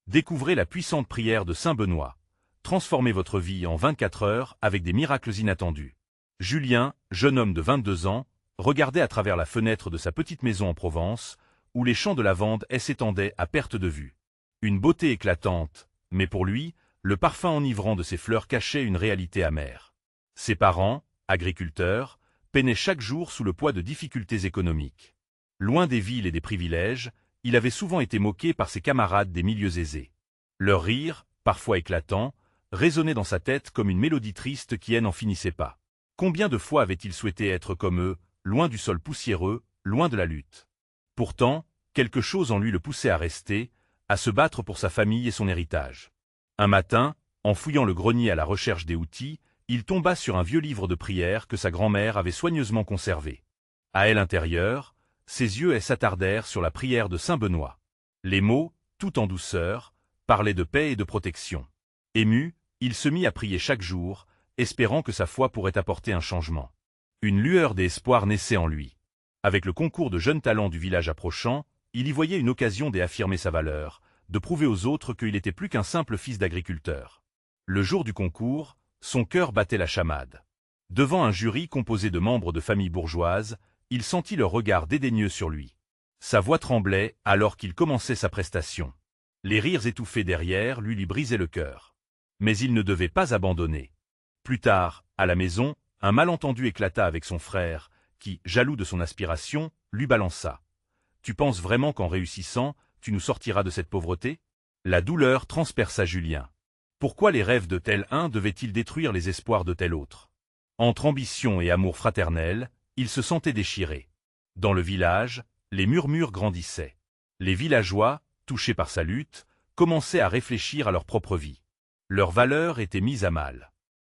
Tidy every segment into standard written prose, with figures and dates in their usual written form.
Découvrez la puissante prière de Saint Benoît. Transformez votre vie en 24 heures avec des miracles inattendus. Julien, jeune homme de 22 ans, regardait à travers la fenêtre de sa petite maison en Provence, où les champs de lavande s'étendaient à perte de vue. Une beauté éclatante, mais pour lui, le parfum enivrant de ces fleurs cachait une réalité amère. Ses parents, agriculteurs, peinaient chaque jour sous le poids de difficultés économiques. Loin des villes et des privilèges, il avait souvent été moqué par ses camarades des milieux aisés. Leur rire, parfois éclatant, résonnait dans sa tête comme une mélodie triste qui n'en finissait pas. Combien de fois avait-il souhaité être comme eux, loin du sol poussiéreux, loin de la lutte? Pourtant, quelque chose en lui le poussait à rester, à se battre pour sa famille et son héritage. Un matin, en fouillant le grenier à la recherche des outils, il tomba sur un vieux livre de prières que sa grand-mère avait soigneusement conservé. À elle intérieur, ses yeux s'attardèrent sur la prière de Saint Benoît. Les mots, tout en douceur, parlaient de paix et de protection. Ému, il se mit à prier chaque jour, espérant que sa foi pourrait apporter un changement. Une lueur d'espoir naissait en lui. Avec le concours de jeunes talents du village approchant, il y voyait une occasion d'affirmer sa valeur, de prouver aux autres qu'il n'était plus qu'un simple fils d'agriculteur. Le jour du concours, son cœur battait la chamade. Devant un jury composé de membres de familles bourgeoises, il sentit leur regard dédaigneux sur lui. Sa voix tremblait alors qu'il commençait sa prestation. Les rires étouffés derrière lui brisaient le cœur. Mais il ne devait pas abandonner. Plus tard, à la maison, un malentendu éclata avec son frère, qui, jaloux de son aspiration, lui balança. « Tu penses vraiment qu'en réussissant, tu nous sortiras de cette pauvreté ?» La douleur transperça Julien. Pourquoi les rêves de tel un devaient-ils détruire les espoirs de tel autre? Entre ambition et amour fraternel, il se sentait déchiré. Dans le village, les murmures grandissaient. Les villageois, touchés par sa lutte, commençaient à réfléchir à leur propre vie. Leurs valeurs étaient mises à mal.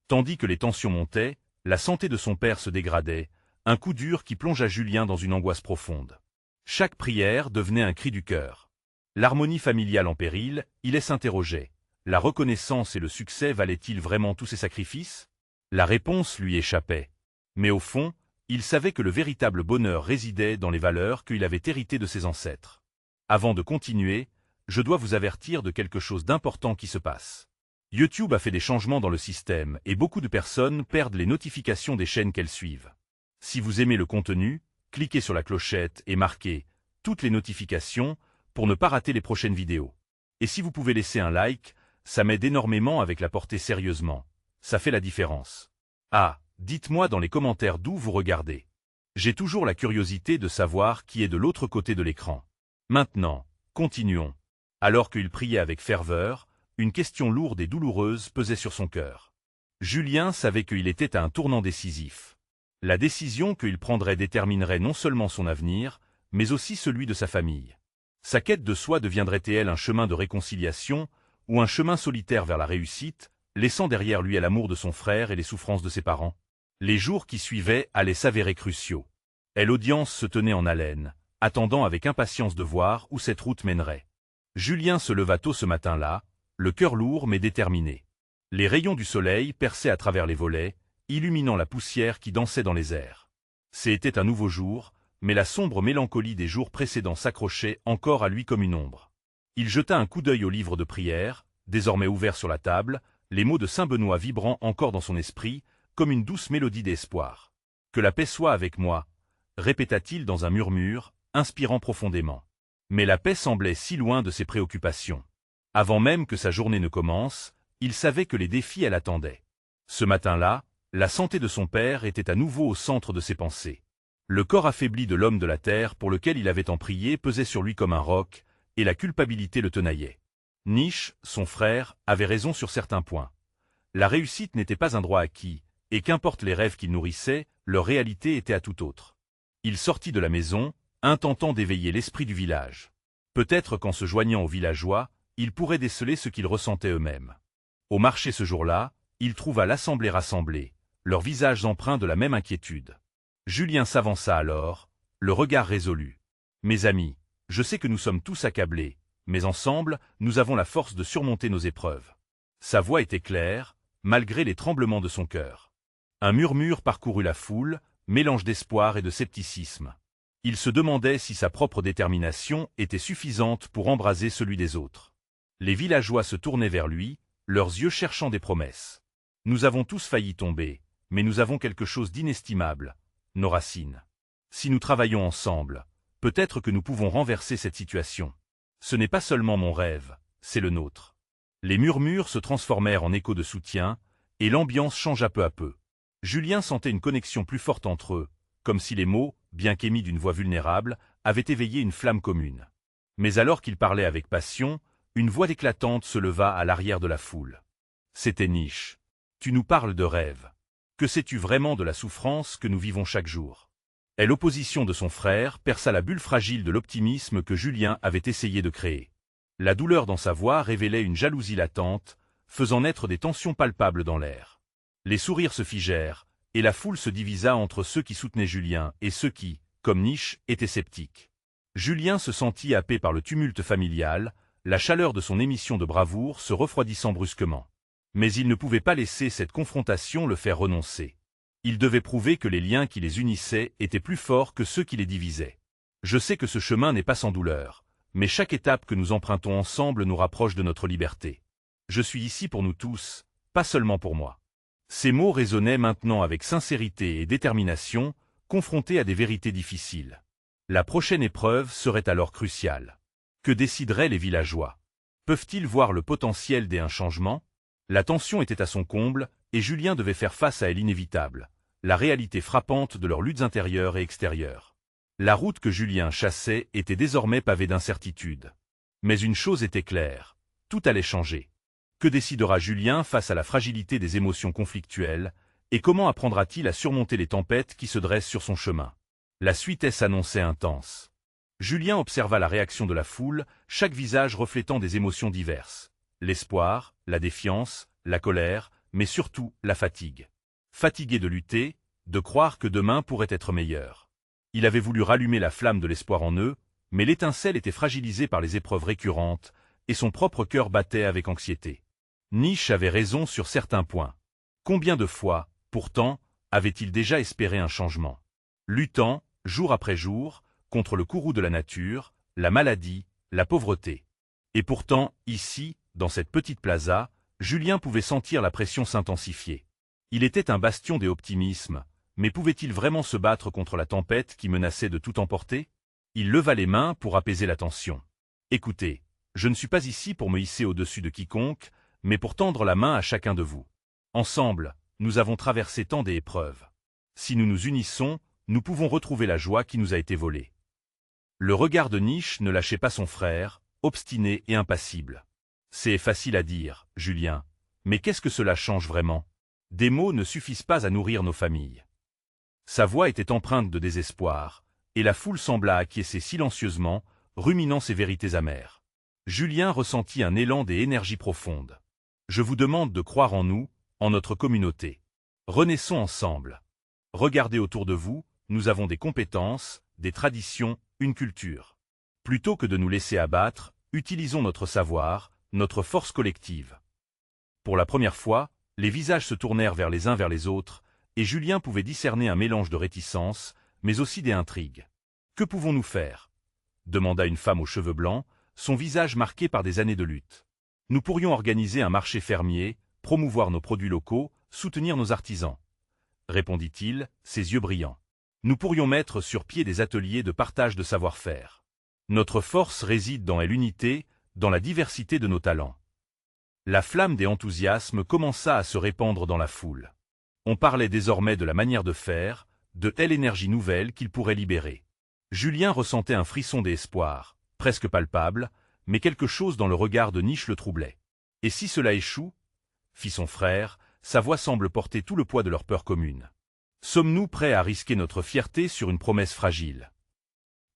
Tandis que les tensions montaient, la santé de son père se dégradait, un coup dur qui plongea Julien dans une angoisse profonde. Chaque prière devenait un cri du cœur. L'harmonie familiale en péril, il s'interrogeait. La reconnaissance et le succès valaient-ils vraiment tous ces sacrifices? La réponse lui échappait. Mais au fond, il savait que le véritable bonheur résidait dans les valeurs qu'il avait héritées de ses ancêtres. Avant de continuer, je dois vous avertir de quelque chose d'important qui se passe. YouTube a fait des changements dans le système et beaucoup de personnes perdent les notifications des chaînes qu'elles suivent. Si vous aimez le contenu, cliquez sur la clochette et marquez « Toutes les notifications » pour ne pas rater les prochaines vidéos. Et si vous pouvez laisser un like, ça m'aide énormément avec la portée sérieusement. Ça fait la différence. Ah, dites-moi dans les commentaires d'où vous regardez. J'ai toujours la curiosité de savoir qui est de l'autre côté de l'écran. Maintenant, continuons. Alors qu'il priait avec ferveur, une question lourde et douloureuse pesait sur son cœur. Julien savait qu'il était à un tournant décisif. La décision qu'il prendrait déterminerait non seulement son avenir, mais aussi celui de sa famille. Sa quête de soi deviendrait-elle un chemin de réconciliation ou un chemin solitaire vers la réussite, laissant derrière lui l'amour de son frère et les souffrances de ses parents? Les jours qui suivaient allaient s'avérer cruciaux. Et l'audience se tenait en haleine, attendant avec impatience de voir où cette route mènerait. Julien se leva tôt ce matin-là, le cœur lourd mais déterminé. Les rayons du soleil perçaient à travers les volets, illuminant la poussière qui dansait dans les airs. C'était un nouveau jour, mais la sombre mélancolie des jours précédents s'accrochait encore à lui comme une ombre. Il jeta un coup d'œil au livre de prière, désormais ouvert sur la table, les mots de Saint Benoît vibrant encore dans son esprit, comme une douce mélodie d'espoir. « Que la paix soit avec moi », répéta-t-il dans un murmure, inspirant profondément. Mais la paix semblait si loin de ses préoccupations. Avant même que sa journée ne commence, il savait que les défis l'attendaient. Ce matin-là, la santé de son père était à nouveau au centre de ses pensées. Le corps affaibli de l'homme de la terre pour lequel il avait tant prié pesait sur lui comme un roc, et la culpabilité le tenaillait. Nietzsche, son frère, avait raison sur certains points. La réussite n'était pas un droit acquis, et qu'importe les rêves qu'il nourrissait, leur réalité était à tout autre. Il sortit de la maison, intentant d'éveiller l'esprit du village. Peut-être qu'en se joignant aux villageois, il pourrait déceler ce qu'ils ressentaient eux-mêmes. Au marché ce jour-là, il trouva l'assemblée rassemblée, leurs visages empreints de la même inquiétude. Julien s'avança alors, le regard résolu. « Mes amis, je sais que nous sommes tous accablés, mais ensemble, nous avons la force de surmonter nos épreuves. » Sa voix était claire, malgré les tremblements de son cœur. Un murmure parcourut la foule, mélange d'espoir et de scepticisme. Il se demandait si sa propre détermination était suffisante pour embraser celui des autres. Les villageois se tournaient vers lui, leurs yeux cherchant des promesses. Nous avons tous failli tomber, mais nous avons quelque chose d'inestimable, nos racines. Si nous travaillons ensemble, peut-être que nous pouvons renverser cette situation. Ce n'est pas seulement mon rêve, c'est le nôtre. Les murmures se transformèrent en échos de soutien, et l'ambiance changea peu à peu. Julien sentait une connexion plus forte entre eux, comme si les mots, bien qu'émis d'une voix vulnérable, avaient éveillé une flamme commune. Mais alors qu'il parlait avec passion, une voix éclatante se leva à l'arrière de la foule. C'était Niche. Tu nous parles de rêve. Que sais-tu vraiment de la souffrance que nous vivons chaque jour? Et l'opposition de son frère perça la bulle fragile de l'optimisme que Julien avait essayé de créer. La douleur dans sa voix révélait une jalousie latente, faisant naître des tensions palpables dans l'air. Les sourires se figèrent, et la foule se divisa entre ceux qui soutenaient Julien et ceux qui, comme Niche, étaient sceptiques. Julien se sentit happé par le tumulte familial, la chaleur de son émission de bravoure se refroidissant brusquement. Mais il ne pouvait pas laisser cette confrontation le faire renoncer. Il devait prouver que les liens qui les unissaient étaient plus forts que ceux qui les divisaient. Je sais que ce chemin n'est pas sans douleur, mais chaque étape que nous empruntons ensemble nous rapproche de notre liberté. Je suis ici pour nous tous, pas seulement pour moi. Ces mots résonnaient maintenant avec sincérité et détermination, confrontés à des vérités difficiles. La prochaine épreuve serait alors cruciale. Que décideraient les villageois? Peuvent-ils voir le potentiel d'un changement? La tension était à son comble, et Julien devait faire face à l'inévitable, la réalité frappante de leurs luttes intérieures et extérieures. La route que Julien chassait était désormais pavée d'incertitudes. Mais une chose était claire, tout allait changer. Que décidera Julien face à la fragilité des émotions conflictuelles, et comment apprendra-t-il à surmonter les tempêtes qui se dressent sur son chemin? La suite s'annonçait intense. Julien observa la réaction de la foule, chaque visage reflétant des émotions diverses. L'espoir, la défiance, la colère, mais surtout la fatigue. Fatigué de lutter, de croire que demain pourrait être meilleur. Il avait voulu rallumer la flamme de l'espoir en eux, mais l'étincelle était fragilisée par les épreuves récurrentes, et son propre cœur battait avec anxiété. Niche avait raison sur certains points. Combien de fois, pourtant, avait-il déjà espéré un changement? Luttant, jour après jour, contre le courroux de la nature, la maladie, la pauvreté. Et pourtant, ici, dans cette petite plaza, Julien pouvait sentir la pression s'intensifier. Il était un bastion des optimismes, mais pouvait-il vraiment se battre contre la tempête qui menaçait de tout emporter? Il leva les mains pour apaiser la tension. Écoutez, je ne suis pas ici pour me hisser au-dessus de quiconque, mais pour tendre la main à chacun de vous. Ensemble, nous avons traversé tant d'épreuves. Si nous nous unissons, nous pouvons retrouver la joie qui nous a été volée. Le regard de Niche ne lâchait pas son frère, obstiné et impassible. C'est facile à dire, Julien, mais qu'est-ce que cela change vraiment? Des mots ne suffisent pas à nourrir nos familles. Sa voix était empreinte de désespoir, et la foule sembla acquiescer silencieusement, ruminant ses vérités amères. Julien ressentit un élan des énergies profondes. Je vous demande de croire en nous, en notre communauté. Renaissons ensemble. Regardez autour de vous, nous avons des compétences, des traditions, une culture. Plutôt que de nous laisser abattre, utilisons notre savoir, notre force collective. Pour la première fois, les visages se tournèrent les uns vers les autres, et Julien pouvait discerner un mélange de réticence, mais aussi d'intrigue. « Que pouvons-nous faire » demanda une femme aux cheveux blancs, son visage marqué par des années de lutte. « Nous pourrions organiser un marché fermier, promouvoir nos produits locaux, soutenir nos artisans. » répondit-il, ses yeux brillants. « Nous pourrions mettre sur pied des ateliers de partage de savoir-faire. Notre force réside dans l'unité, dans la diversité de nos talents. » La flamme des enthousiasmes commença à se répandre dans la foule. On parlait désormais de la manière de faire, de telle énergie nouvelle qu'il pourrait libérer. Julien ressentait un frisson d'espoir, presque palpable, mais quelque chose dans le regard de Niche le troublait. « Et si cela échoue » fit son frère, sa voix semble porter tout le poids de leur peur commune. « Sommes-nous prêts à risquer notre fierté sur une promesse fragile »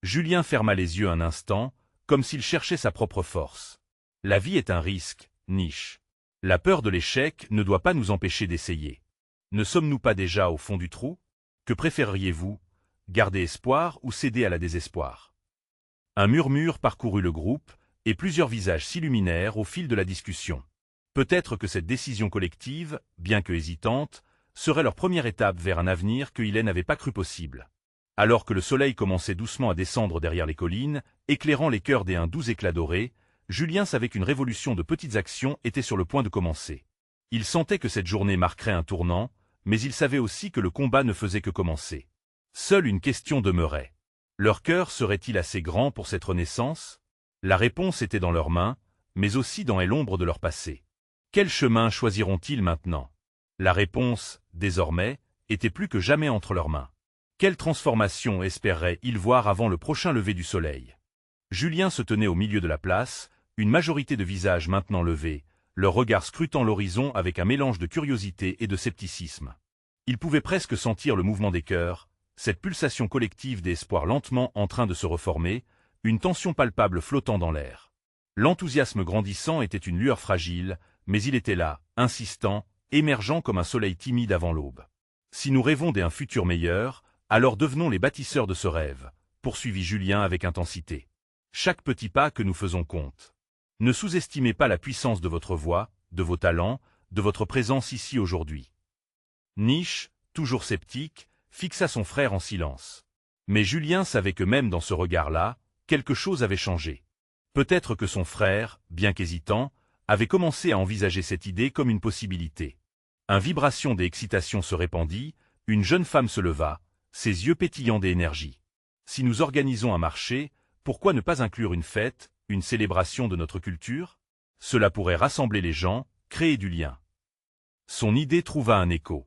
Julien ferma les yeux un instant, comme s'il cherchait sa propre force. La vie est un risque, Niche. La peur de l'échec ne doit pas nous empêcher d'essayer. Ne sommes-nous pas déjà au fond du trou? Que préféreriez-vous, garder espoir ou céder à la désespoir? Un murmure parcourut le groupe, et plusieurs visages s'illuminèrent au fil de la discussion. Peut-être que cette décision collective, bien que hésitante, serait leur première étape vers un avenir que Hélène n'avait pas cru possible. Alors que le soleil commençait doucement à descendre derrière les collines, éclairant les cœurs d'un doux éclat doré, Julien savait qu'une révolution de petites actions était sur le point de commencer. Il sentait que cette journée marquerait un tournant, mais il savait aussi que le combat ne faisait que commencer. Seule une question demeurait. Leur cœur serait-il assez grand pour cette renaissance? La réponse était dans leurs mains, mais aussi dans l'ombre de leur passé. Quel chemin choisiront-ils maintenant? La réponse, désormais, était plus que jamais entre leurs mains. Quelle transformation espéraient-ils voir avant le prochain lever du soleil? Julien se tenait au milieu de la place, une majorité de visages maintenant levés, leur regard scrutant l'horizon avec un mélange de curiosité et de scepticisme. Il pouvait presque sentir le mouvement des cœurs, cette pulsation collective d'espoir lentement en train de se reformer, une tension palpable flottant dans l'air. L'enthousiasme grandissant était une lueur fragile, mais il était là, insistant, émergeant comme un soleil timide avant l'aube. Si nous rêvons d'un futur meilleur, alors devenons les bâtisseurs de ce rêve, poursuivit Julien avec intensité. Chaque petit pas que nous faisons compte. Ne sous-estimez pas la puissance de votre voix, de vos talents, de votre présence ici aujourd'hui. Niche, toujours sceptique, fixa son frère en silence. Mais Julien savait que même dans ce regard-là, quelque chose avait changé. Peut-être que son frère, bien qu'hésitant, avait commencé à envisager cette idée comme une possibilité. Une vibration d'excitation se répandit, une jeune femme se leva, ses yeux pétillants d'énergie. Si nous organisons un marché, pourquoi ne pas inclure une fête, une célébration de notre culture? Cela pourrait rassembler les gens, créer du lien. Son idée trouva un écho.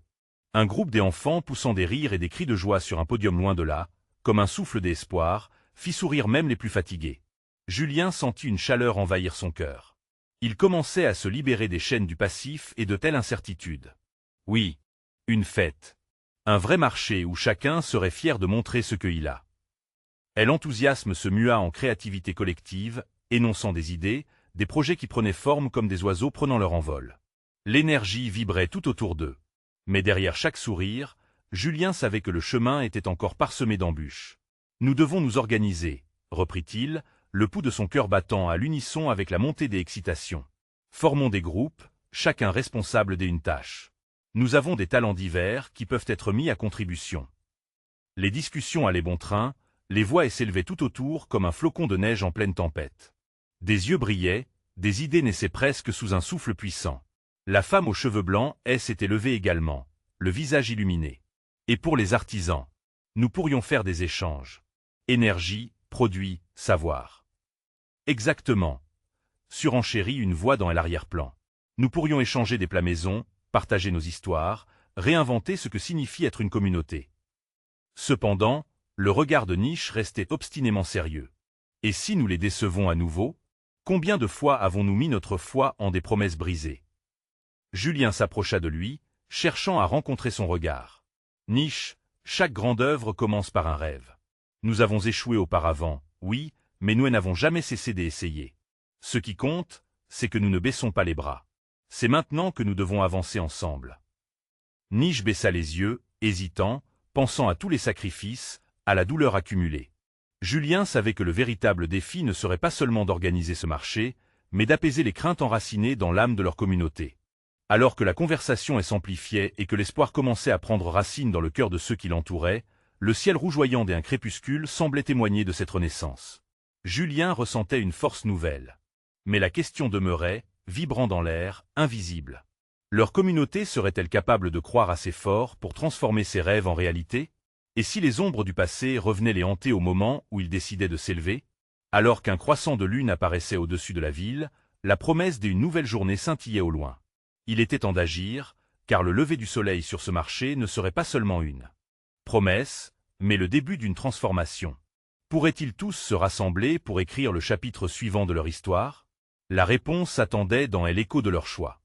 Un groupe d'enfants poussant des rires et des cris de joie sur un podium loin de là, comme un souffle d'espoir, fit sourire même les plus fatigués. Julien sentit une chaleur envahir son cœur. Il commençait à se libérer des chaînes du passif et de telles incertitudes. Oui, une fête. Un vrai marché où chacun serait fier de montrer ce qu'il a. Et l'enthousiasme se mua en créativité collective, énonçant des idées, des projets qui prenaient forme comme des oiseaux prenant leur envol. L'énergie vibrait tout autour d'eux. Mais derrière chaque sourire, Julien savait que le chemin était encore parsemé d'embûches. « Nous devons nous organiser », reprit-il, le pouls de son cœur battant à l'unisson avec la montée des excitations. « Formons des groupes, chacun responsable d'une tâche. Nous avons des talents divers qui peuvent être mis à contribution. » Les discussions allaient bon train, les voix s'élevaient tout autour comme un flocon de neige en pleine tempête. Des yeux brillaient, des idées naissaient presque sous un souffle puissant. La femme aux cheveux blancs s'était levée également, le visage illuminé. Et pour les artisans, nous pourrions faire des échanges. Énergie, produits, savoir. Exactement. Surenchérit une voix dans l'arrière-plan. Nous pourrions échanger des plats maison, partager nos histoires, réinventer ce que signifie être une communauté. Cependant, le regard de Niche restait obstinément sérieux. Et si nous les décevons à nouveau? Combien de fois avons-nous mis notre foi en des promesses brisées? Julien s'approcha de lui, cherchant à rencontrer son regard. Niche, chaque grande œuvre commence par un rêve. Nous avons échoué auparavant, oui, mais nous n'avons jamais cessé d'essayer. Ce qui compte, c'est que nous ne baissons pas les bras. C'est maintenant que nous devons avancer ensemble. Niche baissa les yeux, hésitant, pensant à tous les sacrifices, à la douleur accumulée. Julien savait que le véritable défi ne serait pas seulement d'organiser ce marché, mais d'apaiser les craintes enracinées dans l'âme de leur communauté. Alors que la conversation s'amplifiait et que l'espoir commençait à prendre racine dans le cœur de ceux qui l'entouraient, le ciel rougeoyant d'un crépuscule semblait témoigner de cette renaissance. Julien ressentait une force nouvelle. Mais la question demeurait, vibrant dans l'air, invisible. Leur communauté serait-elle capable de croire assez fort pour transformer ses rêves en réalité? Et si les ombres du passé revenaient les hanter au moment où ils décidaient de s'élever? Alors qu'un croissant de lune apparaissait au-dessus de la ville, la promesse d'une nouvelle journée scintillait au loin. Il était temps d'agir, car le lever du soleil sur ce marché ne serait pas seulement une promesse, mais le début d'une transformation. Pourraient-ils tous se rassembler pour écrire le chapitre suivant de leur histoire? La réponse s'attendait dans l'écho de leur choix.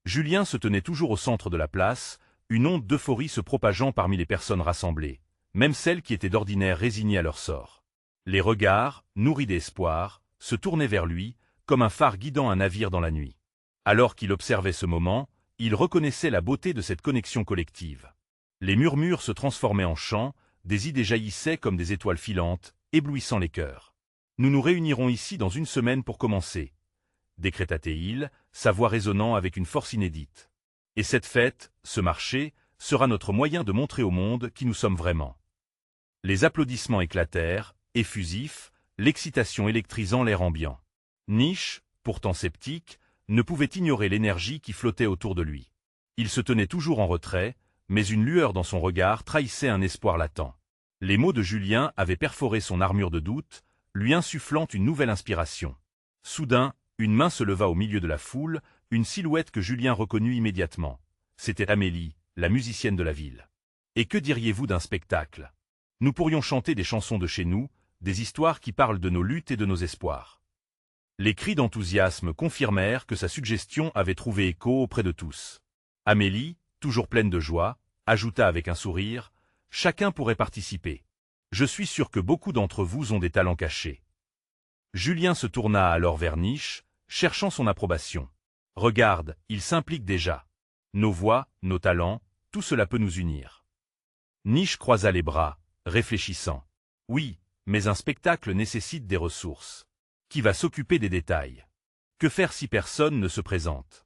Julien se tenait toujours au centre de la place, une onde d'euphorie se propageant parmi les personnes rassemblées, même celles qui étaient d'ordinaire résignées à leur sort. Les regards, nourris d'espoir, se tournaient vers lui, comme un phare guidant un navire dans la nuit. Alors qu'il observait ce moment, il reconnaissait la beauté de cette connexion collective. Les murmures se transformaient en chants, des idées jaillissaient comme des étoiles filantes, éblouissant les cœurs. « Nous nous réunirons ici dans une semaine pour commencer », décréta-t-il, sa voix résonnant avec une force inédite. « Et cette fête, ce marché, sera notre moyen de montrer au monde qui nous sommes vraiment. » Les applaudissements éclatèrent, effusifs, l'excitation électrisant l'air ambiant. Niche, pourtant sceptique, ne pouvait ignorer l'énergie qui flottait autour de lui. Il se tenait toujours en retrait, mais une lueur dans son regard trahissait un espoir latent. Les mots de Julien avaient perforé son armure de doute, lui insufflant une nouvelle inspiration. Soudain, une main se leva au milieu de la foule, une silhouette que Julien reconnut immédiatement. C'était Amélie, la musicienne de la ville. Et que diriez-vous d'un spectacle? Nous pourrions chanter des chansons de chez nous, des histoires qui parlent de nos luttes et de nos espoirs. Les cris d'enthousiasme confirmèrent que sa suggestion avait trouvé écho auprès de tous. Amélie, toujours pleine de joie, ajouta avec un sourire, « Chacun pourrait participer. Je suis sûr que beaucoup d'entre vous ont des talents cachés. » Julien se tourna alors vers Niche, cherchant son approbation. « Regarde, il s'implique déjà. Nos voix, nos talents, tout cela peut nous unir. » Niche croisa les bras, réfléchissant. « Oui, mais un spectacle nécessite des ressources. Qui va s'occuper des détails? Que faire si personne ne se présente? »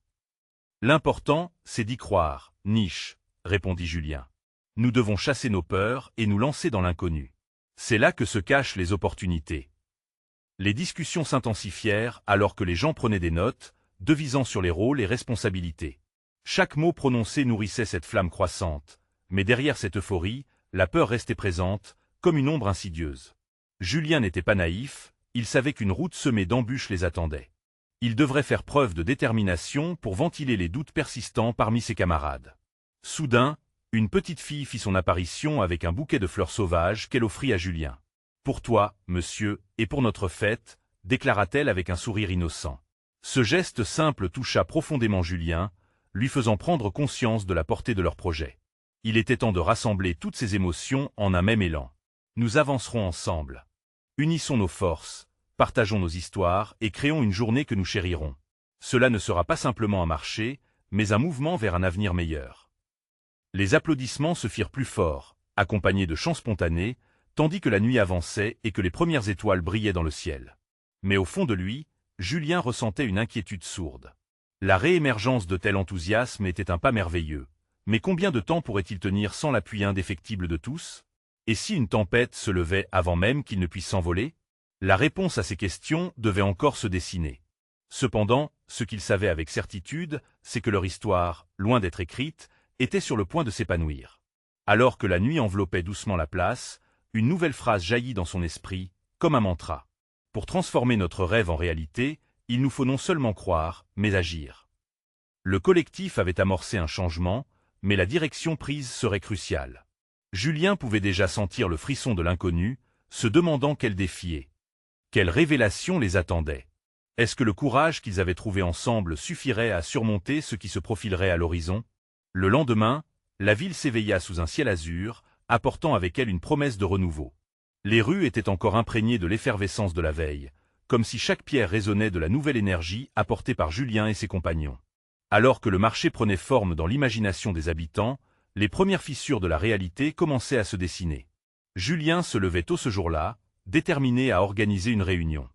« L'important, c'est d'y croire, Niche, » répondit Julien. « Nous devons chasser nos peurs et nous lancer dans l'inconnu. C'est là que se cachent les opportunités. » Les discussions s'intensifièrent alors que les gens prenaient des notes, devisant sur les rôles et responsabilités. Chaque mot prononcé nourrissait cette flamme croissante, mais derrière cette euphorie, la peur restait présente, comme une ombre insidieuse. Julien n'était pas naïf, il savait qu'une route semée d'embûches les attendait. Il devrait faire preuve de détermination pour ventiler les doutes persistants parmi ses camarades. Soudain, une petite fille fit son apparition avec un bouquet de fleurs sauvages qu'elle offrit à Julien. « Pour toi, monsieur, et pour notre fête, » déclara-t-elle avec un sourire innocent. Ce geste simple toucha profondément Julien, lui faisant prendre conscience de la portée de leur projet. Il était temps de rassembler toutes ses émotions en un même élan. Nous avancerons ensemble. Unissons nos forces, partageons nos histoires et créons une journée que nous chérirons. Cela ne sera pas simplement un marché, mais un mouvement vers un avenir meilleur. Les applaudissements se firent plus forts, accompagnés de chants spontanés, tandis que la nuit avançait et que les premières étoiles brillaient dans le ciel. Mais au fond de lui, Julien ressentait une inquiétude sourde. La réémergence de tel enthousiasme était un pas merveilleux. Mais combien de temps pourrait-il tenir sans l'appui indéfectible de tous? Et si une tempête se levait avant même qu'il ne puisse s'envoler? La réponse à ces questions devait encore se dessiner. Cependant, ce qu'il savait avec certitude, c'est que leur histoire, loin d'être écrite, était sur le point de s'épanouir. Alors que la nuit enveloppait doucement la place, une nouvelle phrase jaillit dans son esprit, comme un mantra. Pour transformer notre rêve en réalité, il nous faut non seulement croire, mais agir. Le collectif avait amorcé un changement, mais la direction prise serait cruciale. Julien pouvait déjà sentir le frisson de l'inconnu, se demandant quel défier. Quelle révélation les attendait? Est-ce que le courage qu'ils avaient trouvé ensemble suffirait à surmonter ce qui se profilerait à l'horizon? Le lendemain, la ville s'éveilla sous un ciel azur, apportant avec elle une promesse de renouveau. Les rues étaient encore imprégnées de l'effervescence de la veille, comme si chaque pierre résonnait de la nouvelle énergie apportée par Julien et ses compagnons. Alors que le marché prenait forme dans l'imagination des habitants, les premières fissures de la réalité commençaient à se dessiner. Julien se levait tôt ce jour-là, déterminé à organiser une réunion.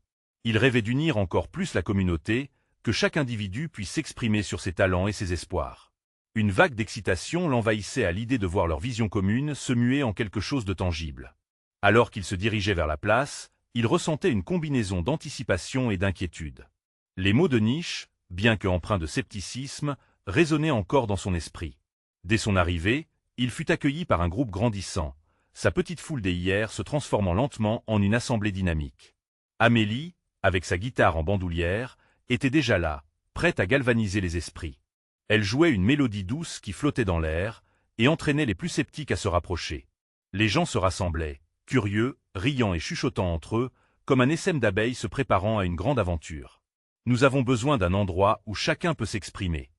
Il rêvait d'unir encore plus la communauté, que chaque individu puisse s'exprimer sur ses talents et ses espoirs. Une vague d'excitation l'envahissait à l'idée de voir leur vision commune se muer en quelque chose de tangible. Alors qu'il se dirigeait vers la place, il ressentait une combinaison d'anticipation et d'inquiétude. Les mots de Niche, bien que empreints de scepticisme, résonnaient encore dans son esprit. Dès son arrivée, il fut accueilli par un groupe grandissant, sa petite foule des hier se transformant lentement en une assemblée dynamique. Amélie, avec sa guitare en bandoulière, était déjà là, prête à galvaniser les esprits. Elle jouait une mélodie douce qui flottait dans l'air, et entraînait les plus sceptiques à se rapprocher. Les gens se rassemblaient, curieux, riant et chuchotant entre eux, comme un essaim d'abeilles se préparant à une grande aventure. Nous avons besoin d'un endroit où chacun peut s'exprimer.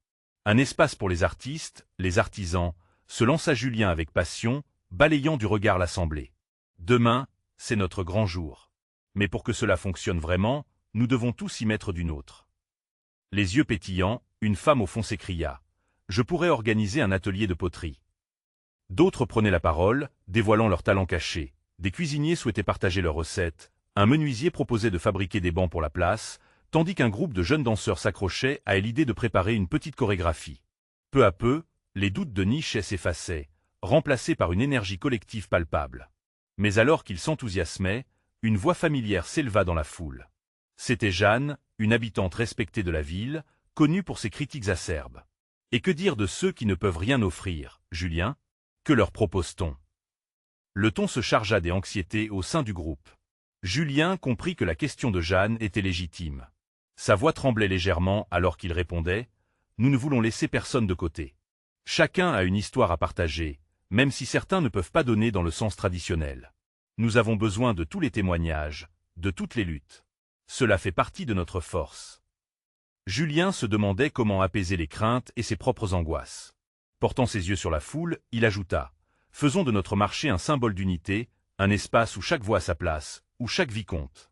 Un espace pour les artistes, les artisans, se lança Julien avec passion, balayant du regard l'assemblée. Demain, c'est notre grand jour. Mais pour que cela fonctionne vraiment, nous devons tous y mettre du nôtre. Les yeux pétillants, une femme au fond s'écria. Je pourrais organiser un atelier de poterie. D'autres prenaient la parole, dévoilant leurs talents cachés. Des cuisiniers souhaitaient partager leurs recettes, un menuisier proposait de fabriquer des bancs pour la place, tandis qu'un groupe de jeunes danseurs s'accrochait à l'idée de préparer une petite chorégraphie. Peu à peu, les doutes de Niche s'effaçaient, remplacés par une énergie collective palpable. Mais alors qu'ils s'enthousiasmaient, une voix familière s'éleva dans la foule. C'était Jeanne, une habitante respectée de la ville, connue pour ses critiques acerbes. Et que dire de ceux qui ne peuvent rien offrir, Julien? Que leur propose-t-on? Le ton se chargea des anxiétés au sein du groupe. Julien comprit que la question de Jeanne était légitime. Sa voix tremblait légèrement alors qu'il répondait « Nous ne voulons laisser personne de côté. Chacun a une histoire à partager, même si certains ne peuvent pas donner dans le sens traditionnel. Nous avons besoin de tous les témoignages, de toutes les luttes. Cela fait partie de notre force. » Julien se demandait comment apaiser les craintes et ses propres angoisses. Portant ses yeux sur la foule, il ajouta « Faisons de notre marché un symbole d'unité, un espace où chaque voix a sa place, où chaque vie compte. »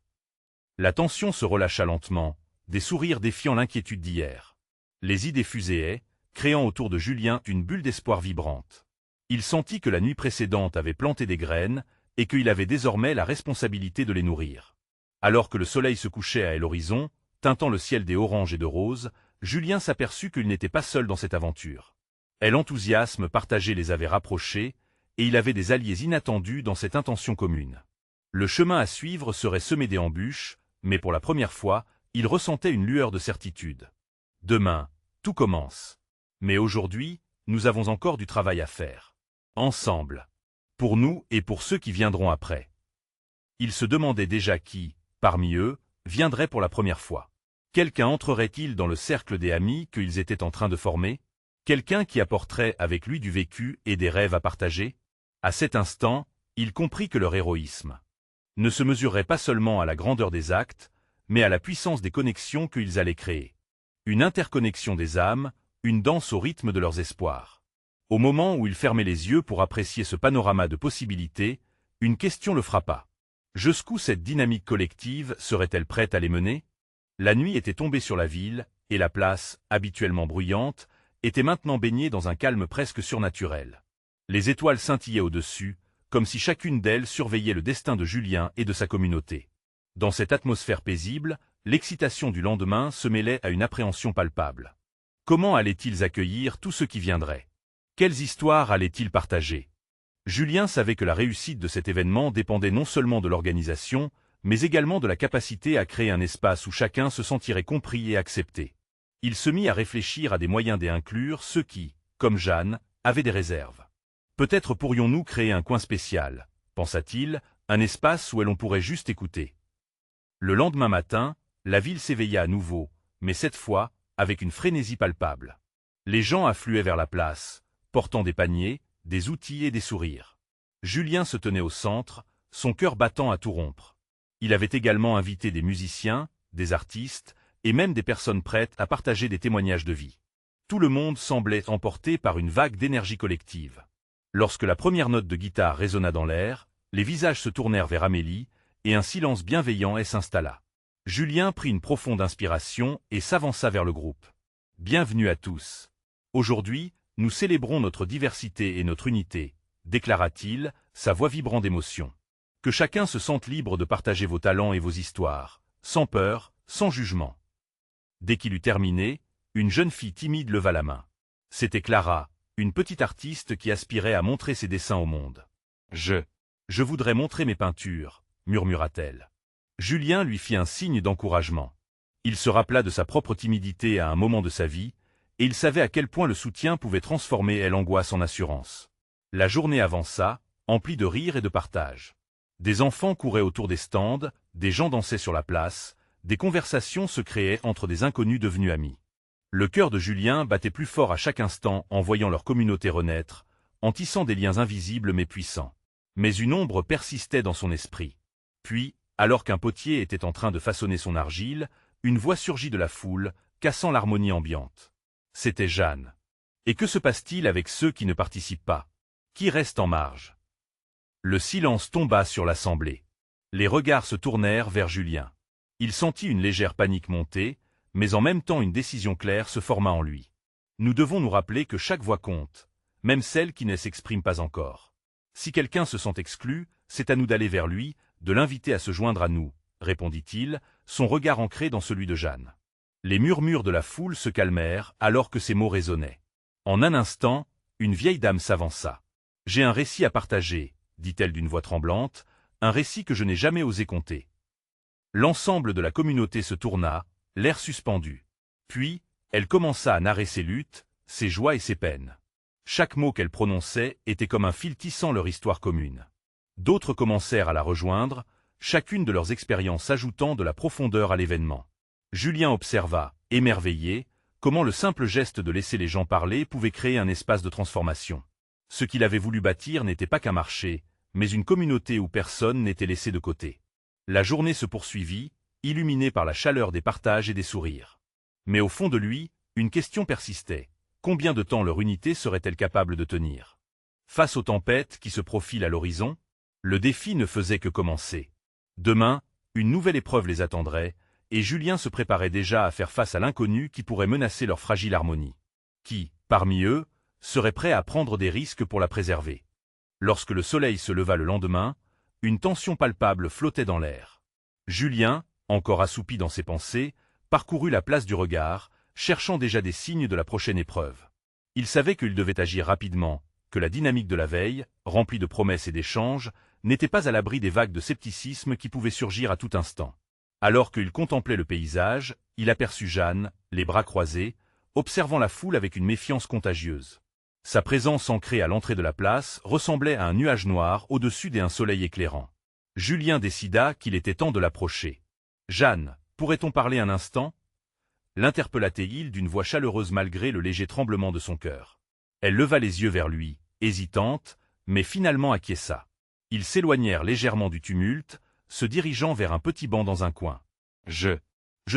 La tension se relâcha lentement, des sourires défiant l'inquiétude d'hier. Les idées fuséaient, créant autour de Julien une bulle d'espoir vibrante. Il sentit que la nuit précédente avait planté des graines et qu'il avait désormais la responsabilité de les nourrir. Alors que le soleil se couchait à l'horizon, teintant le ciel des oranges et de roses, Julien s'aperçut qu'il n'était pas seul dans cette aventure. L'enthousiasme partagé les avait rapprochés, et il avait des alliés inattendus dans cette intention commune. Le chemin à suivre serait semé d'embûches, mais pour la première fois, il ressentait une lueur de certitude. Demain, tout commence. Mais aujourd'hui, nous avons encore du travail à faire. Ensemble. Pour nous et pour ceux qui viendront après. Il se demandait déjà qui, parmi eux, viendrait pour la première fois. Quelqu'un entrerait-il dans le cercle des amis qu'ils étaient en train de former? Quelqu'un qui apporterait avec lui du vécu et des rêves à partager? À cet instant, il comprit que leur héroïsme ne se mesurerait pas seulement à la grandeur des actes, mais à la puissance des connexions qu'ils allaient créer. Une interconnexion des âmes, une danse au rythme de leurs espoirs. Au moment où il fermait les yeux pour apprécier ce panorama de possibilités, une question le frappa. Jusqu'où cette dynamique collective serait-elle prête à les mener? La nuit était tombée sur la ville, et la place, habituellement bruyante, était maintenant baignée dans un calme presque surnaturel. Les étoiles scintillaient au-dessus, comme si chacune d'elles surveillait le destin de Julien et de sa communauté. Dans cette atmosphère paisible, l'excitation du lendemain se mêlait à une appréhension palpable. Comment allaient-ils accueillir tous ceux qui viendraient? Quelles histoires allaient-ils partager? Julien savait que la réussite de cet événement dépendait non seulement de l'organisation, mais également de la capacité à créer un espace où chacun se sentirait compris et accepté. Il se mit à réfléchir à des moyens d'inclure ceux qui, comme Jeanne, avaient des réserves. Peut-être pourrions-nous créer un coin spécial, pensa-t-il, un espace où l'on pourrait juste écouter. Le lendemain matin, la ville s'éveilla à nouveau, mais cette fois, avec une frénésie palpable. Les gens affluaient vers la place, portant des paniers, des outils et des sourires. Julien se tenait au centre, son cœur battant à tout rompre. Il avait également invité des musiciens, des artistes, et même des personnes prêtes à partager des témoignages de vie. Tout le monde semblait emporté par une vague d'énergie collective. Lorsque la première note de guitare résonna dans l'air, les visages se tournèrent vers Amélie, et un silence bienveillant s'installa. Julien prit une profonde inspiration et s'avança vers le groupe. « Bienvenue à tous. Aujourd'hui, nous célébrons notre diversité et notre unité, » déclara-t-il, sa voix vibrant d'émotion. « Que chacun se sente libre de partager vos talents et vos histoires, sans peur, sans jugement. » Dès qu'il eut terminé, une jeune fille timide leva la main. C'était Clara, une petite artiste qui aspirait à montrer ses dessins au monde. « Je voudrais montrer mes peintures, » murmura-t-elle. Julien lui fit un signe d'encouragement. Il se rappela de sa propre timidité à un moment de sa vie, et il savait à quel point le soutien pouvait transformer l'angoisse en assurance. La journée avança, emplie de rires et de partage. Des enfants couraient autour des stands, des gens dansaient sur la place, des conversations se créaient entre des inconnus devenus amis. Le cœur de Julien battait plus fort à chaque instant en voyant leur communauté renaître, en tissant des liens invisibles mais puissants. Mais une ombre persistait dans son esprit. Puis, alors qu'un potier était en train de façonner son argile, une voix surgit de la foule, cassant l'harmonie ambiante. C'était Jeanne. Et que se passe-t-il avec ceux qui ne participent pas? Qui reste en marge? Le silence tomba sur l'assemblée. Les regards se tournèrent vers Julien. Il sentit une légère panique monter, mais en même temps une décision claire se forma en lui. Nous devons nous rappeler que chaque voix compte, même celle qui ne s'exprime pas encore. Si quelqu'un se sent exclu, c'est à nous d'aller vers lui, de l'inviter à se joindre à nous, répondit-il, son regard ancré dans celui de Jeanne. Les murmures de la foule se calmèrent alors que ces mots résonnaient. En un instant, une vieille dame s'avança. « J'ai un récit à partager, » dit-elle d'une voix tremblante, « un récit que je n'ai jamais osé conter. » L'ensemble de la communauté se tourna, l'air suspendu. Puis, elle commença à narrer ses luttes, ses joies et ses peines. Chaque mot qu'elle prononçait était comme un fil tissant leur histoire commune. D'autres commencèrent à la rejoindre, chacune de leurs expériences ajoutant de la profondeur à l'événement. Julien observa, émerveillé, comment le simple geste de laisser les gens parler pouvait créer un espace de transformation. Ce qu'il avait voulu bâtir n'était pas qu'un marché, mais une communauté où personne n'était laissé de côté. La journée se poursuivit, illuminée par la chaleur des partages et des sourires. Mais au fond de lui, une question persistait. Combien de temps leur unité serait-elle capable de tenir? Face aux tempêtes qui se profilent à l'horizon, le défi ne faisait que commencer. Demain, une nouvelle épreuve les attendrait, et Julien se préparait déjà à faire face à l'inconnu qui pourrait menacer leur fragile harmonie. Qui, parmi eux, serait prêt à prendre des risques pour la préserver? Lorsque le soleil se leva le lendemain, une tension palpable flottait dans l'air. Julien, encore assoupi dans ses pensées, parcourut la place du regard, cherchant déjà des signes de la prochaine épreuve. Il savait qu'il devait agir rapidement, que la dynamique de la veille, remplie de promesses et d'échanges, n'était pas à l'abri des vagues de scepticisme qui pouvaient surgir à tout instant. Alors qu'il contemplait le paysage, il aperçut Jeanne, les bras croisés, observant la foule avec une méfiance contagieuse. Sa présence ancrée à l'entrée de la place ressemblait à un nuage noir au-dessus d'un soleil éclairant. Julien décida qu'il était temps de l'approcher. « Jeanne, pourrait-on parler un instant ?» l'interpella-t-il d'une voix chaleureuse malgré le léger tremblement de son cœur. Elle leva les yeux vers lui, hésitante, mais finalement acquiesça. Ils s'éloignèrent légèrement du tumulte, se dirigeant vers un petit banc dans un coin. « Je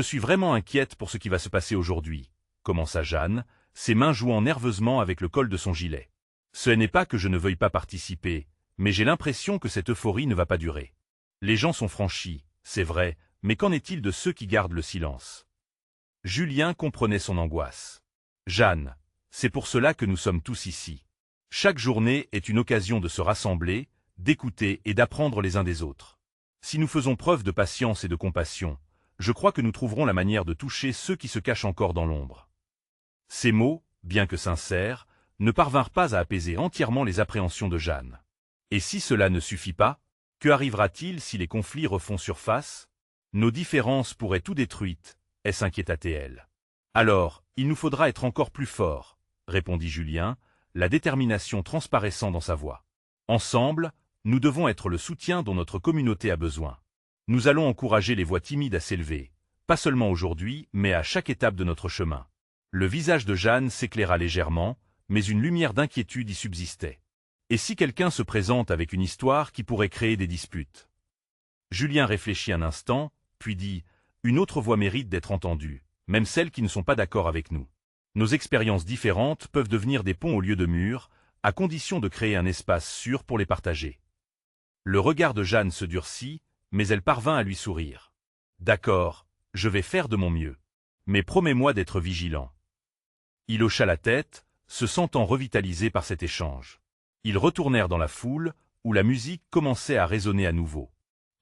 suis vraiment inquiète pour ce qui va se passer aujourd'hui », commença Jeanne, ses mains jouant nerveusement avec le col de son gilet. « Ce n'est pas que je ne veuille pas participer, mais j'ai l'impression que cette euphorie ne va pas durer. Les gens sont franchis, c'est vrai, mais qu'en est-il de ceux qui gardent le silence ?» Julien comprenait son angoisse. « Jeanne, c'est pour cela que nous sommes tous ici. Chaque journée est une occasion de se rassembler, d'écouter et d'apprendre les uns des autres. Si nous faisons preuve de patience et de compassion, je crois que nous trouverons la manière de toucher ceux qui se cachent encore dans l'ombre. » Ces mots, bien que sincères, ne parvinrent pas à apaiser entièrement les appréhensions de Jeanne. Et si cela ne suffit pas, que arrivera-t-il si les conflits refont surface? Nos différences pourraient tout détruire, s'inquiéta-t-elle. Alors, il nous faudra être encore plus forts, répondit Julien, la détermination transparaissant dans sa voix. Ensemble, nous devons être le soutien dont notre communauté a besoin. Nous allons encourager les voix timides à s'élever, pas seulement aujourd'hui, mais à chaque étape de notre chemin. Le visage de Jeanne s'éclaira légèrement, mais une lumière d'inquiétude y subsistait. Et si quelqu'un se présente avec une histoire qui pourrait créer des disputes? Julien réfléchit un instant, puis dit « Une autre voix mérite d'être entendue, même celles qui ne sont pas d'accord avec nous. Nos expériences différentes peuvent devenir des ponts au lieu de murs, à condition de créer un espace sûr pour les partager. » Le regard de Jeanne se durcit, mais elle parvint à lui sourire. « D'accord, je vais faire de mon mieux. Mais promets-moi d'être vigilant. » Il hocha la tête, se sentant revitalisé par cet échange. Ils retournèrent dans la foule, où la musique commençait à résonner à nouveau.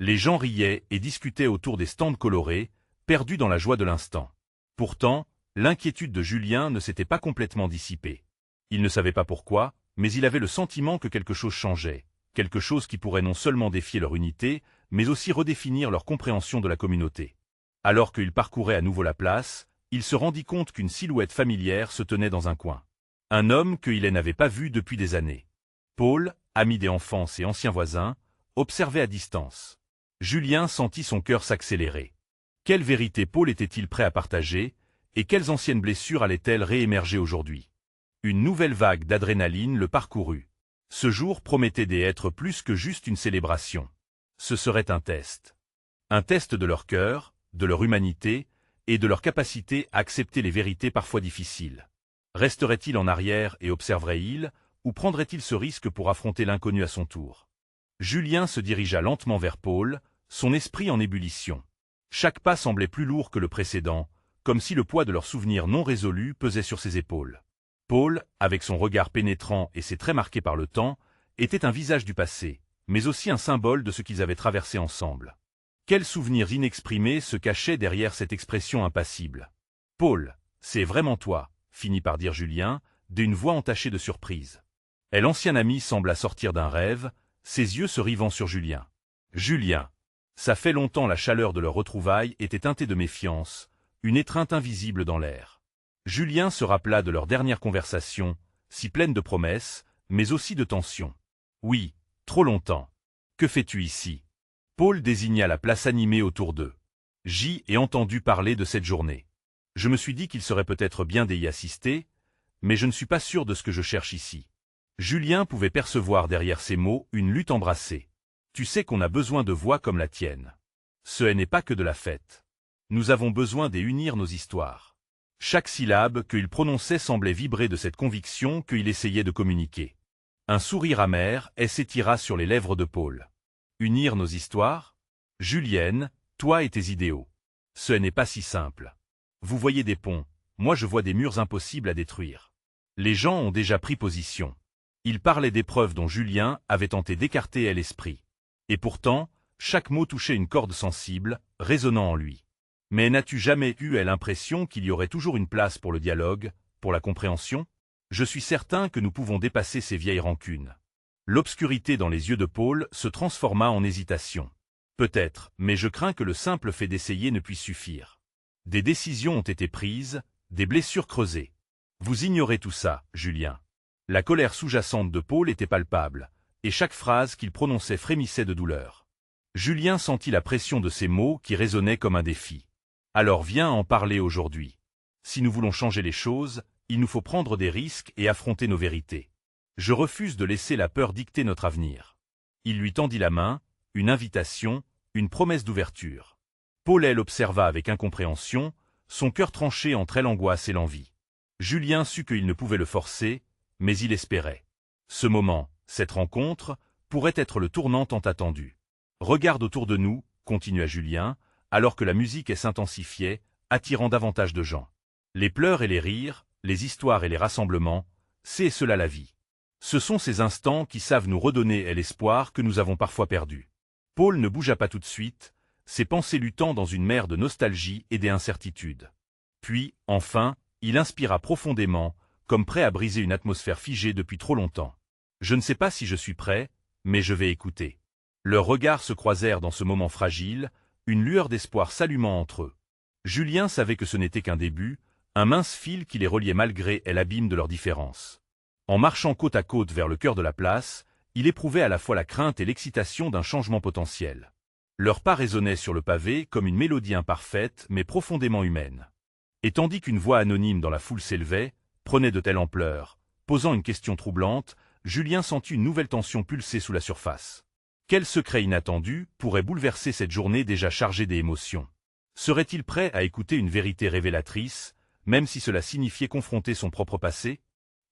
Les gens riaient et discutaient autour des stands colorés, perdus dans la joie de l'instant. Pourtant, l'inquiétude de Julien ne s'était pas complètement dissipée. Il ne savait pas pourquoi, mais il avait le sentiment que quelque chose changeait, quelque chose qui pourrait non seulement défier leur unité, mais aussi redéfinir leur compréhension de la communauté. Alors qu'il parcourait à nouveau la place, il se rendit compte qu'une silhouette familière se tenait dans un coin. Un homme qu'il n'avait pas vu depuis des années. Paul, ami d'enfance et ancien voisin, observait à distance. Julien sentit son cœur s'accélérer. Quelle vérité Paul était-il prêt à partager, et quelles anciennes blessures allaient-elles réémerger aujourd'hui? Une nouvelle vague d'adrénaline le parcourut. Ce jour promettait d'être plus que juste une célébration. Ce serait un test. Un test de leur cœur, de leur humanité, et de leur capacité à accepter les vérités parfois difficiles. Resterait-il en arrière et observerait-il, ou prendrait-il ce risque pour affronter l'inconnu à son tour? Julien se dirigea lentement vers Paul, son esprit en ébullition. Chaque pas semblait plus lourd que le précédent, comme si le poids de leurs souvenirs non résolus pesait sur ses épaules. Paul, avec son regard pénétrant et ses traits marqués par le temps, était un visage du passé, mais aussi un symbole de ce qu'ils avaient traversé ensemble. Quels souvenirs inexprimés se cachaient derrière cette expression impassible? « Paul, c'est vraiment toi », finit par dire Julien, d'une voix entachée de surprise. Et l'ancien ami sembla sortir d'un rêve, ses yeux se rivant sur Julien. « Julien !» Ça fait longtemps. La chaleur de leur retrouvaille était teintée de méfiance, une étreinte invisible dans l'air. Julien se rappela de leur dernière conversation, si pleine de promesses, mais aussi de tension. Oui, trop longtemps. Que fais-tu ici? Paul désigna la place animée autour d'eux. J'y ai entendu parler de cette journée. Je me suis dit qu'il serait peut-être bien d'y assister, mais je ne suis pas sûr de ce que je cherche ici. Julien pouvait percevoir derrière ces mots une lutte embrassée. Tu sais qu'on a besoin de voix comme la tienne. Ce n'est pas que de la fête. Nous avons besoin d'unir nos histoires. Chaque syllabe qu'il prononçait semblait vibrer de cette conviction qu'il essayait de communiquer. Un sourire amer s'étira sur les lèvres de Paul. Unir nos histoires? Julienne, toi et tes idéaux. Ce n'est pas si simple. Vous voyez des ponts, moi je vois des murs impossibles à détruire. Les gens ont déjà pris position. Ils parlaient d'épreuves dont Julien avait tenté d'écarter l'esprit. Et pourtant, chaque mot touchait une corde sensible, résonnant en lui. Mais n'as-tu jamais eu l'impression qu'il y aurait toujours une place pour le dialogue, pour la compréhension? Je suis certain que nous pouvons dépasser ces vieilles rancunes. L'obscurité dans les yeux de Paul se transforma en hésitation. Peut-être, mais je crains que le simple fait d'essayer ne puisse suffire. Des décisions ont été prises, des blessures creusées. Vous ignorez tout ça, Julien. La colère sous-jacente de Paul était palpable, et chaque phrase qu'il prononçait frémissait de douleur. Julien sentit la pression de ces mots qui résonnaient comme un défi. Alors viens en parler aujourd'hui. Si nous voulons changer les choses, il nous faut prendre des risques et affronter nos vérités. Je refuse de laisser la peur dicter notre avenir. Il lui tendit la main, une invitation, une promesse d'ouverture. Paul l'observa avec incompréhension, son cœur tranché entre l'angoisse et l'envie. Julien sut qu'il ne pouvait le forcer, mais il espérait. Ce moment, cette rencontre, pourrait être le tournant tant attendu. Regarde autour de nous, continua Julien, alors que la musique s'intensifiait, attirant davantage de gens. Les pleurs et les rires, les histoires et les rassemblements, c'est cela la vie. Ce sont ces instants qui savent nous redonner l'espoir que nous avons parfois perdu. Paul ne bougea pas tout de suite, ses pensées luttant dans une mer de nostalgie et d'incertitude. Puis, enfin, il inspira profondément, comme prêt à briser une atmosphère figée depuis trop longtemps. Je ne sais pas si je suis prêt, mais je vais écouter. Leurs regards se croisèrent dans ce moment fragile, une lueur d'espoir s'allumant entre eux. Julien savait que ce n'était qu'un début, un mince fil qui les reliait malgré l'abîme de leurs différences. En marchant côte à côte vers le cœur de la place, il éprouvait à la fois la crainte et l'excitation d'un changement potentiel. Leurs pas résonnaient sur le pavé comme une mélodie imparfaite mais profondément humaine. Et tandis qu'une voix anonyme dans la foule s'élevait, prenait de telle ampleur, posant une question troublante, Julien sentit une nouvelle tension pulser sous la surface. Quel secret inattendu pourrait bouleverser cette journée déjà chargée d'émotions? Serait-il prêt à écouter une vérité révélatrice, même si cela signifiait confronter son propre passé?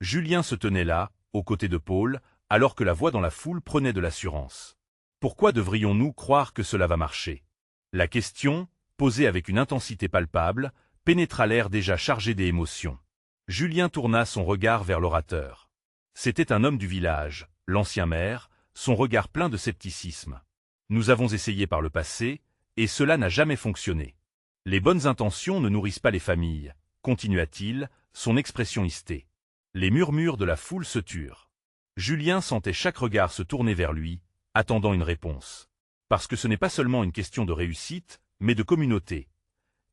Julien se tenait là, aux côtés de Paul, alors que la voix dans la foule prenait de l'assurance. Pourquoi devrions-nous croire que cela va marcher? La question, posée avec une intensité palpable, pénétra l'air déjà chargé d'émotions. Julien tourna son regard vers l'orateur. C'était un homme du village, l'ancien maire, son regard plein de scepticisme. Nous avons essayé par le passé, et cela n'a jamais fonctionné. Les bonnes intentions ne nourrissent pas les familles, continua-t-il, son expression hystée. Les murmures de la foule se turent. Julien sentait chaque regard se tourner vers lui, attendant une réponse. Parce que ce n'est pas seulement une question de réussite, mais de communauté,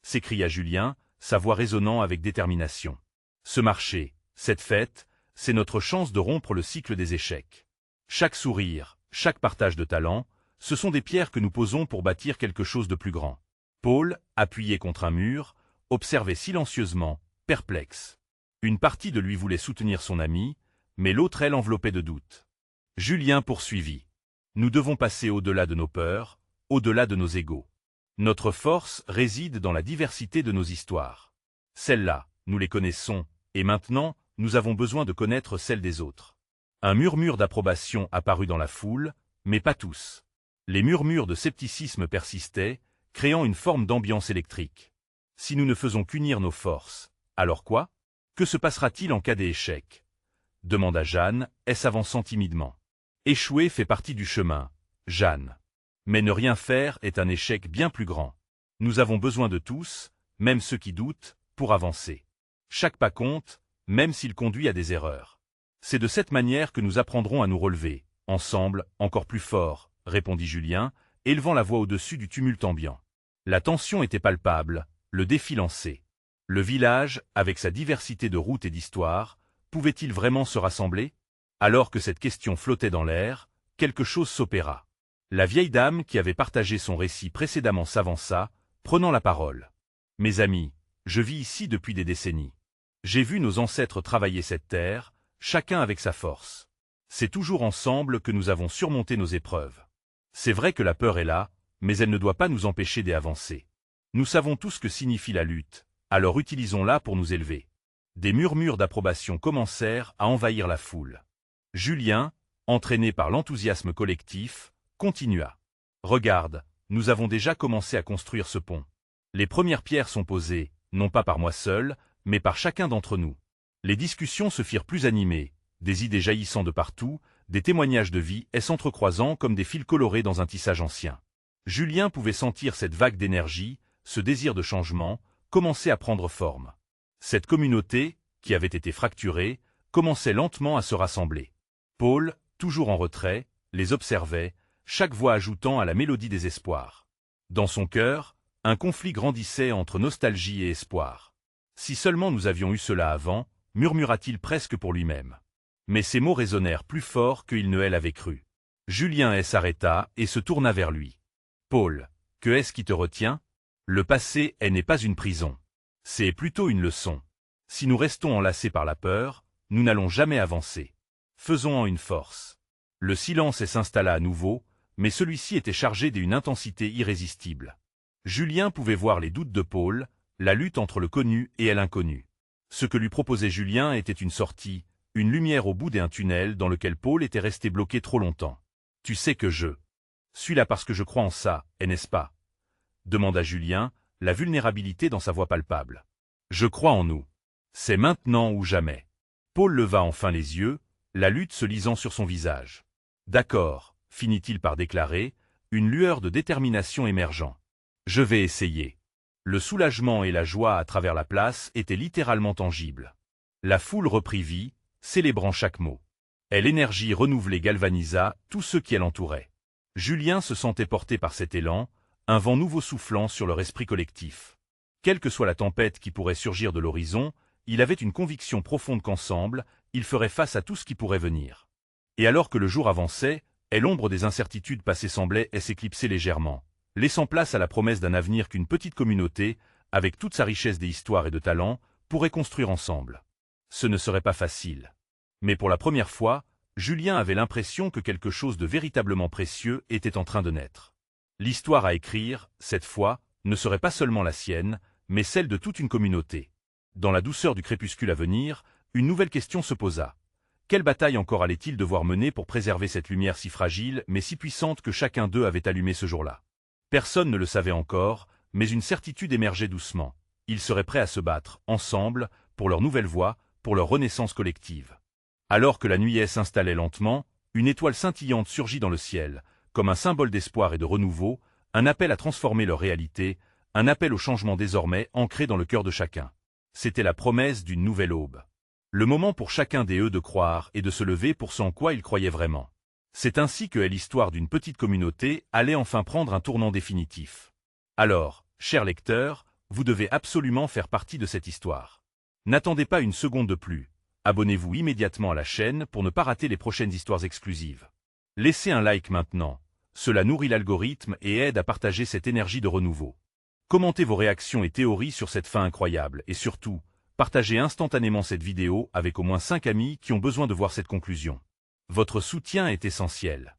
s'écria Julien, sa voix résonnant avec détermination. Ce marché, cette fête, c'est notre chance de rompre le cycle des échecs. Chaque sourire, chaque partage de talent, ce sont des pierres que nous posons pour bâtir quelque chose de plus grand. Paul, appuyé contre un mur, observait silencieusement, perplexe. Une partie de lui voulait soutenir son ami, mais l'autre l'enveloppait de doutes. Julien poursuivit. Nous devons passer au-delà de nos peurs, au-delà de nos égos. Notre force réside dans la diversité de nos histoires. Celles-là, nous les connaissons, et maintenant, nous avons besoin de connaître celles des autres. Un murmure d'approbation apparut dans la foule, mais pas tous. Les murmures de scepticisme persistaient, créant une forme d'ambiance électrique. Si nous ne faisons qu'unir nos forces, alors quoi? Que se passera-t-il en cas d'échec? Demanda Jeanne, s'avançant timidement. Échouer fait partie du chemin, Jeanne. Mais ne rien faire est un échec bien plus grand. Nous avons besoin de tous, même ceux qui doutent, pour avancer. Chaque pas compte, même s'il conduit à des erreurs. C'est de cette manière que nous apprendrons à nous relever, ensemble, encore plus fort, répondit Julien, élevant la voix au-dessus du tumulte ambiant. La tension était palpable, Le défi lancé. Le village, avec sa diversité de routes et d'histoires, pouvait-il vraiment se rassembler? Alors que cette question flottait dans l'air, quelque chose s'opéra. La vieille dame qui avait partagé son récit précédemment s'avança, prenant la parole. « Mes amis, je vis ici depuis des décennies. J'ai vu nos ancêtres travailler cette terre, chacun avec sa force. C'est toujours ensemble que nous avons surmonté nos épreuves. C'est vrai que la peur est là, mais elle ne doit pas nous empêcher d'avancer. Nous savons tous ce que signifie la lutte, alors utilisons-la pour nous élever. » Des murmures d'approbation commencèrent à envahir la foule. Julien, entraîné par l'enthousiasme collectif, continua. « Regarde, nous avons déjà commencé à construire ce pont. Les premières pierres sont posées, non pas par moi seul, mais par chacun d'entre nous. Les discussions se firent plus animées, des idées jaillissant de partout, des témoignages de vie et s'entrecroisant comme des fils colorés dans un tissage ancien. Julien pouvait sentir cette vague d'énergie, ce désir de changement, commencer à prendre forme. Cette communauté, qui avait été fracturée, commençait lentement à se rassembler. Paul, toujours en retrait, les observait, chaque voix ajoutant à la mélodie des espoirs. Dans son cœur, un conflit grandissait entre nostalgie et espoir. « Si seulement nous avions eu cela avant », murmura-t-il presque pour lui-même. Mais ces mots résonnèrent plus fort qu'il ne l'avait cru. Julien s'arrêta et se tourna vers lui. « Paul, que est-ce qui te retient? Le passé n'est pas une prison. C'est plutôt une leçon. Si nous restons enlacés par la peur, nous n'allons jamais avancer. Faisons-en une force. » Le silence s'installa à nouveau, mais celui-ci était chargé d'une intensité irrésistible. Julien pouvait voir les doutes de Paul, la lutte entre le connu et l'inconnu. Ce que lui proposait Julien était une sortie, une lumière au bout d'un tunnel dans lequel Paul était resté bloqué trop longtemps. « Tu sais que je suis là parce que je crois en ça, n'est-ce pas ?» demanda Julien, la vulnérabilité dans sa voix palpable. « Je crois en nous. C'est maintenant ou jamais. » Paul leva enfin les yeux, la lutte se lisant sur son visage. « D'accord, » finit-il par déclarer, une lueur de détermination émergeant. « Je vais essayer. » Le soulagement et la joie à travers la place étaient littéralement tangibles. La foule reprit vie, célébrant chaque mot. Et l'énergie renouvelée galvanisa tous ceux qui l'entouraient. Julien se sentait porté par cet élan, un vent nouveau soufflant sur leur esprit collectif. Quelle que soit la tempête qui pourrait surgir de l'horizon, il avait une conviction profonde qu'ensemble, il ferait face à tout ce qui pourrait venir. Et alors que le jour avançait, et l'ombre des incertitudes passées semblait s'éclipser légèrement, laissant place à la promesse d'un avenir qu'une petite communauté, avec toute sa richesse des histoires et de talents, pourrait construire ensemble. Ce ne serait pas facile. Mais pour la première fois, Julien avait l'impression que quelque chose de véritablement précieux était en train de naître. L'histoire à écrire, cette fois, ne serait pas seulement la sienne, mais celle de toute une communauté. Dans la douceur du crépuscule à venir, une nouvelle question se posa. Quelle bataille encore allait-il devoir mener pour préserver cette lumière si fragile mais si puissante que chacun d'eux avait allumée ce jour-là? Personne ne le savait encore, mais une certitude émergeait doucement. Ils seraient prêts à se battre, ensemble, pour leur nouvelle voie, pour leur renaissance collective. Alors que la nuit s'installait lentement, une étoile scintillante surgit dans le ciel, comme un symbole d'espoir et de renouveau, un appel à transformer leur réalité, un appel au changement désormais ancré dans le cœur de chacun. C'était la promesse d'une nouvelle aube. Le moment pour chacun d'eux de croire et de se lever pour ce en quoi ils croyaient vraiment. C'est ainsi que l'histoire d'une petite communauté allait enfin prendre un tournant définitif. Alors, chers lecteurs, vous devez absolument faire partie de cette histoire. N'attendez pas une seconde de plus. Abonnez-vous immédiatement à la chaîne pour ne pas rater les prochaines histoires exclusives. Laissez un like maintenant. Cela nourrit l'algorithme et aide à partager cette énergie de renouveau. Commentez vos réactions et théories sur cette fin incroyable et surtout, partagez instantanément cette vidéo avec au moins 5 amis qui ont besoin de voir cette conclusion. Votre soutien est essentiel.